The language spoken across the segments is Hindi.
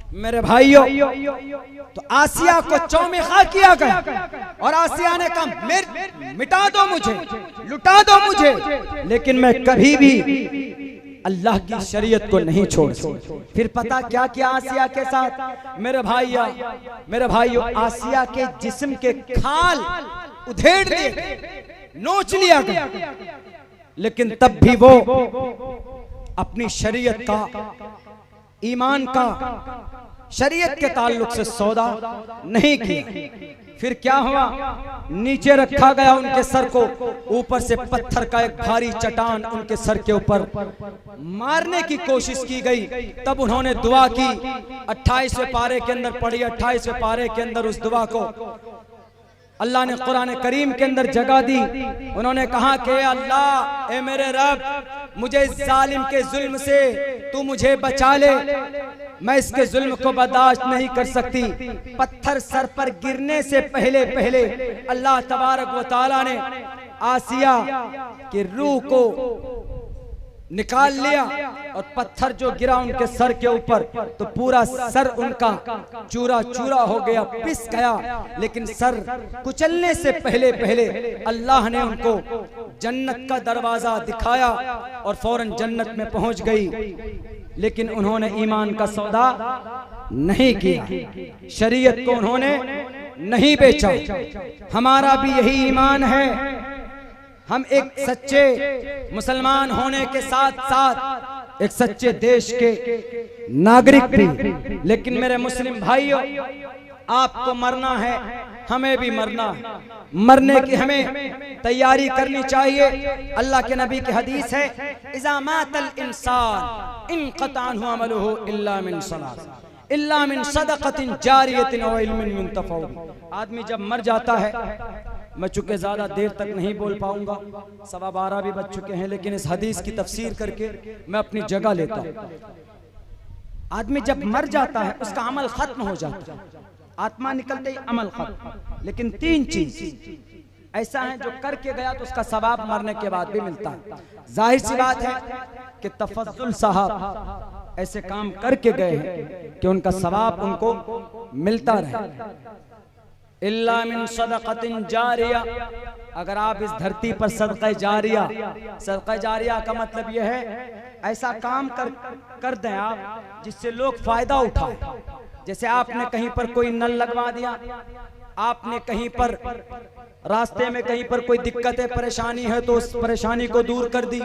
मेरे भाइयों, तो आसिया को चौमिखा किया गया और आसिया ने कहा मिटा दो मुझे, लुटा दो मुझे, लेकिन मैं कभी भी अल्लाह की शरीयत को नहीं छोड़। फिर पता क्या किया आसिया के साथ? मेरे भाइयों, आसिया के जिस्म के खाल उधेड़ दिए, नोच लिया गया, लेकिन तब भी वो अपनी शरीयत का, ईमान का, शरीयत के ताल्लुक से सौदा नहीं किया। फिर क्या हुआ? नीचे रखा गया उनके सर को, ऊपर से पत्थर का एक भारी चट्टान उनके सर के ऊपर मारने की कोशिश की गई। तब उन्होंने दुआ की, 28वें पारे के अंदर पढ़ी, 28वें पारे के अंदर उस दुआ को अल्लाह ने कुरान करीम के अंदर जगह दी। उन्होंने कहा कि अल्लाह, ए मेरे रब, मुझे इस जालिम के जुल्म से तू मुझे बचा ले, मैं इसके जुल्म को बर्दाश्त नहीं कर सकती। पत्थर सर पर गिरने से पहले पहले अल्लाह तबारक व तआला ने आसिया की रूह को निकाल लिया और पत्थर जो गिरा उनके सर के ऊपर, तो पूरा सर उनका चूरा चूरा हो गया, पिस गया। लेकिन सर कुचलने से पहले पहले अल्लाह ने उनको जन्नत का दरवाजा दिखाया और फौरन जन्नत में पहुंच गई। लेकिन उन्होंने ईमान का सौदा नहीं किया, शरीयत को उन्होंने नहीं बेचा। हमारा भी यही ईमान है। हम एक सच्चे मुसलमान होने के साथ साथ एक सच्चे देश के नागरिक भी। लेकिन मेरे मुस्लिम भाइयों, आपको मरना है, हमें भी मरना है। मरने की हमें तैयारी करनी चाहिए। अल्लाह के नबी की हदीस है, इज़ा मातल इंसान इनक़ता अन्हु अमलुहु इल्ला मिन सलास इल्ला मिन सदक़तिन जारियतिन व इल्मिन युंतफ़अ। आदमी जब मर जाता है, मैं चूंकि ज्यादा देर तक नहीं बोल पाऊंगा, 12:15 भी बज चुके हैं, लेकिन इस हदीस की तफसीर करके मैं अपनी जगह लेता हूं। आदमी जब मर जाता है उसका अमल खत्म हो जाता है, आत्मा निकलते ही अमल खत्म। लेकिन 3 चीज ऐसा है जो करके गया तो उसका सवाब मरने के बाद भी मिलता है। जाहिर सी बात है कि तफज्जुल साहब ऐसे काम करके गए हैं कि उनका सवाब उनको मिलता रहे। इल्ला मिन सदक़तिन जारिया, अगर आप इस धरती पर सदक़े जारिया का मतलब यह है ऐसा काम कर दें आप जिससे लोग फायदा उठाएं। जैसे आपने कहीं पर कोई नल लगवा दिया, आपने कहीं पर रास्ते में कहीं पर कोई दिक्कत है, परेशानी है, तो उस परेशानी को दूर कर दी।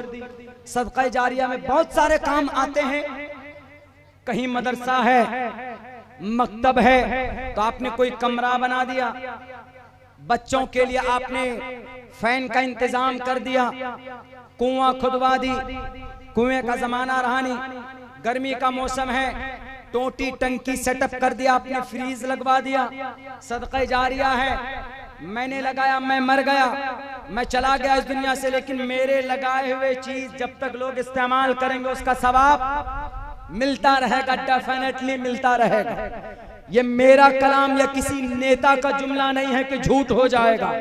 सदक़े जारिया में बहुत सारे काम आते हैं। कहीं मदरसा है, मकतब है, तो आपने कोई कमरा बना दिया, बच्चों के लिए आपने फैन का इंतजाम कर दिया, कुआं खुदवा दी, कुएं का जमाना रहा नहीं, गर्मी का मौसम है, टोटी टंकी सेटअप कर दिया आपने, फ्रीज लगवा दिया। सदक़े जारिया है। मैंने लगाया, मैं मर गया, मैं चला गया इस दुनिया से, लेकिन मेरे लगाए हुए चीज जब तक लोग इस्तेमाल करेंगे उसका सवाब मिलता रहेगा, डेफिनेटली मिलता रहेगा। ये मेरा कलाम या किसी नेता का जुमला नहीं है कि झूठ हो जाएगा,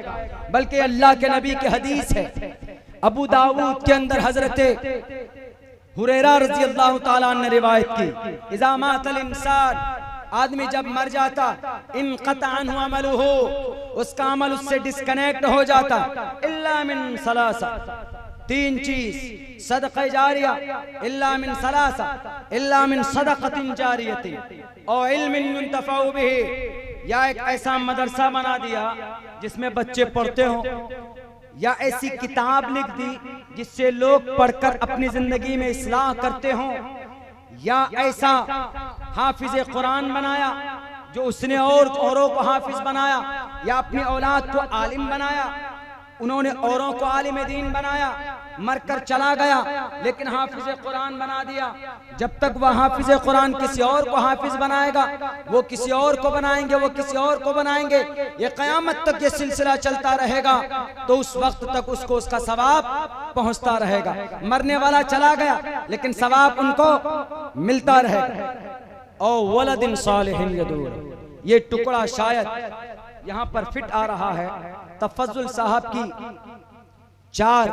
बल्कि अल्लाह के नबी की हदीस है। अबू दाऊद के अंदर हजरत हुरैरा रज़ी अल्लाह ताला अन्हु ने रिवायत की, इज़ा मातल इंसान, आदमी जब मर जाता, इनक़ता अन्हु अमलुहु, उसका अमल उससे डिस्कनेक्ट हो जाता, इल्ला मिन सलासा, 3 चीज, सदक़े जारिया, इल्ला मिन सलासा, इल्ला मिन सदक़तिन जारियतिन और इल्मिन युंतफ़अ बिही, या एक ऐसा मदरसा बना दिया जिसमें बच्चे पढ़ते हों, या ऐसी किताब लिख दी जिससे लोग पढ़कर अपनी जिंदगी में इस्लाह करते हों, या ऐसा हाफिज़ कुरान बनाया जो उसने औरों को हाफिज बनाया, या अपनी औलाद को आलिम बनाया, उन्होंने औरों को आलिम दीन बनाया, मरकर चला गया लेकिन हाफिज कुरान बना दिया। जब तक वह हाफिज कुरान किसी और को हाफिज बनाएगा, वो किसी और को बनाएंगे, वो किसी और को बनाएंगे, ये क़यामत तक ये सिलसिला चलता रहेगा, तो उस वक्त तक उसको उसका सवाब पहुंचता रहेगा। मरने वाला चला गया लेकिन सवाब उनको मिलता रहेगा। और वलदिन सालिहिन यदऊ, ये टुकड़ा शायद यहाँ पर फिट आ रहा है। तफज्जुल साहब की 4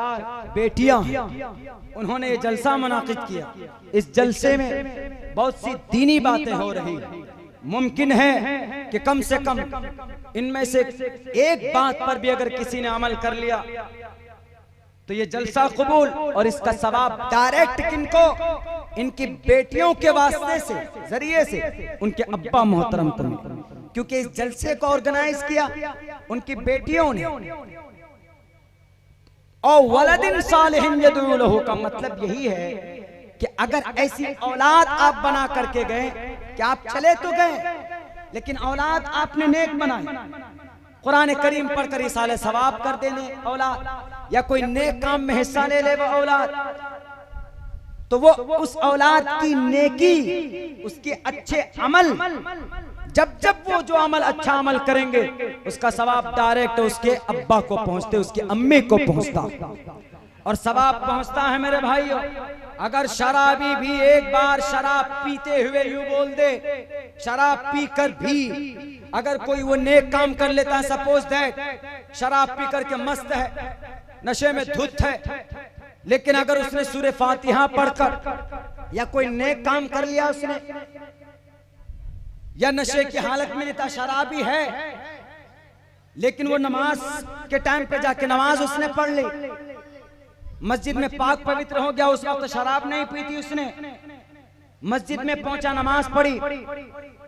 बेटियां, उन्होंने ये जलसा मुनाकिद किया। इस जलसे में बहुत सी दीनी बातें हो रही। मुमकिन है कि कम से कम इनमें से एक बात पर भी अगर किसी ने अमल कर लिया तो ये जलसा कबूल और इसका सवाब डायरेक्ट किनको, इनकी बेटियों के वास्ते से, जरिए से उनके अब्बा मोहतरम को, क्योंकि इस जलसे को ऑर्गेनाइज किया उनकी बेटियों ने। और वलदिन सालिहिन यदऊ लहू का मतलब यही है कि अगर ऐसी औलाद आप बना करके गए कि आप चले तो गए लेकिन औलाद आपने नेक बनाई, कुरान करीम पढ़कर इसाले सवाब कर देने औलाद, या कोई नेक काम में हिस्सा ले ले वो औलाद, तो वो उस औलाद की नेकी, उसके अच्छे अमल, जब जब वो जो अमल अच्छा अमल करेंगे उसका सवाब डायरेक्ट उसके अब्बा को पहुंचते, उसके अम्मी को पहुंचता। और सवाब पहुंचता है मेरे भाइयों। अगर शराबी भी एक बार शराब पीते हुए यूं बोल दे, शराब पीकर भी अगर कोई वो नेक काम कर लेता है, सपोज दैट शराब पी करके मस्त है, नशे में धुत है, लेकिन अगर उसने सूरह फातिहा पढ़कर या कोई नेक काम कर लिया उसने, या नशे की हालत में नहीं था, शराबी है लेकिन वो नमाज के टाइम पे जाके नमाज उसने पढ़ ली, मस्जिद में पाक पवित्र हो गया, उस वक्त शराब नहीं पी थी उसने, मस्जिद में पहुंचा, नमाज पढ़ी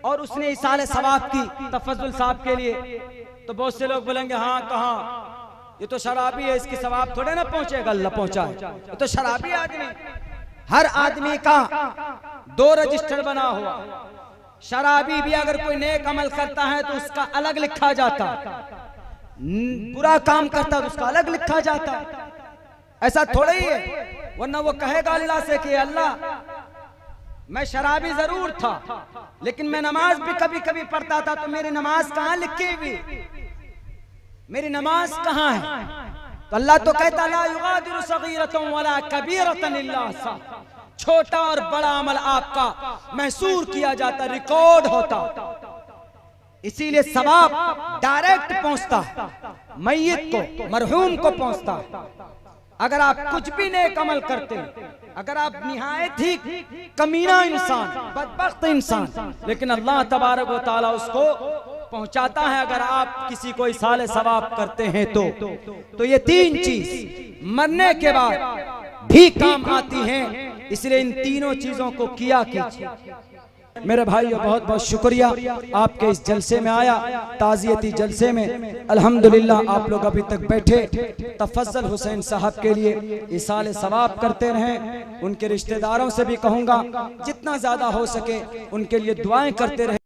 और उसने इसाले सवाब की तफज्जुल साहब के लिए, तो बहुत से लोग बोलेंगे हाँ कहाँ, ये तो शराबी है, इसकी सवाब थोड़े ना पहुंचेगा, अल्लाह पहुंचाए, ये तो शराबी आदमी। हर आदमी का 2 रजिस्टर बना हुआ, शराबी भी अगर कोई नेक अमल करता है तो उसका अलग लिखा जाता, बुरा काम करता है तो उसका अलग लिखा जाता। ऐसा थोड़ा ही है, वरना वो कहेगा अल्लाह से कि अल्लाह मैं शराबी जरूर था लेकिन मैं नमाज भी कभी कभी पढ़ता था, तो मेरी नमाज कहाँ लिखी हुई, मेरी नमाज कहाँ है? तो अल्लाह तो कहता ला युगादिरु सगीरतन वला कबीरतन इल्ला सा, छोटा और बड़ा अमल आपका महसूर किया जाता, रिकॉर्ड होता, इसीलिए सवाब डायरेक्ट पहुंचता मय्यत को, मरहूम को पहुंचता। अगर आप कुछ भी नेक अमल करते हैं, अगर आप निहायत ही कमीना इंसान, बदबख्त इंसान, लेकिन अल्लाह तबारक व तआला उसको पहुंचाता है अगर आप किसी को इसाले सवाब करते हैं तो ये 3 चीज मरने के बाद भी काम आती हैं, इसलिए इन तीनों चीजों को किया कीजिए। मेरे भाइयों बहुत बहुत शुक्रिया आपके इस जलसे में आया, ताज़ियती जलसे में अल्हम्दुलिल्लाह आप लोग अभी तक बैठे। तफज्जल हुसैन साहब के लिए इसाले सवाब करते रहें, उनके रिश्तेदारों से भी कहूँगा जितना ज़्यादा हो सके उनके लिए दुआएं करते रहें।